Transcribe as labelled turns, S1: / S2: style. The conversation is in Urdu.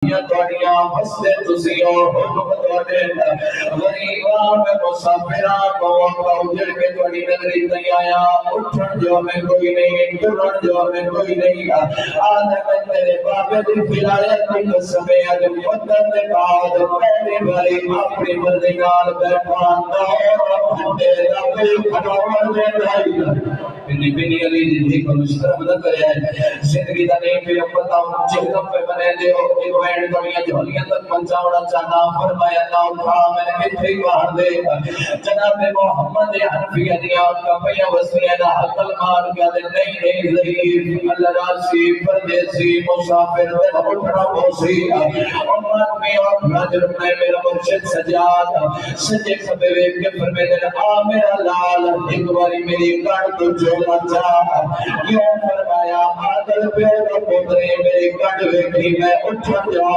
S1: دنیا توڑیاں فستے تسیو حکم توڑے غریبان مسافران بہت اجڑ کے توڑی نگری نہیں آیا اٹھن جو میں کوئی نہیں ٹرن جو میں کوئی نہیں آدم تیرے بابے دی فلایت کی قسم ہے اج مدت کے بعد پہلی باری اپنی مرضی نال بیٹھا اور تیرا کوئی کھڑاون دے نہیں بنی بنی علی جی کو مشترم نہ کرے زندگی دا نہیں پہ پتہ چہرم پہ بنے دے ہو کہ وینڈ دنیا جھولیاں تک پہنچاونا چاہنا فرمایا نہ اٹھا میں نے کتھے باہر دے جناب محمد حنفی دیا کا پیا وسیع نہ عقل مار گیا دے نہیں ضعیف اللہ راسی پردیسی مسافر دے اٹھنا بوسی امت میں اور ناظر میں میرا مرشد سجاد سجے کبے ویک کے فرمے دے آ میرا لال ایک باری میری گاڑ تو جولا چاہ یوں فرمایا عادل پیو کا پوترے میری گاڑ ویکھی میں اٹھن جا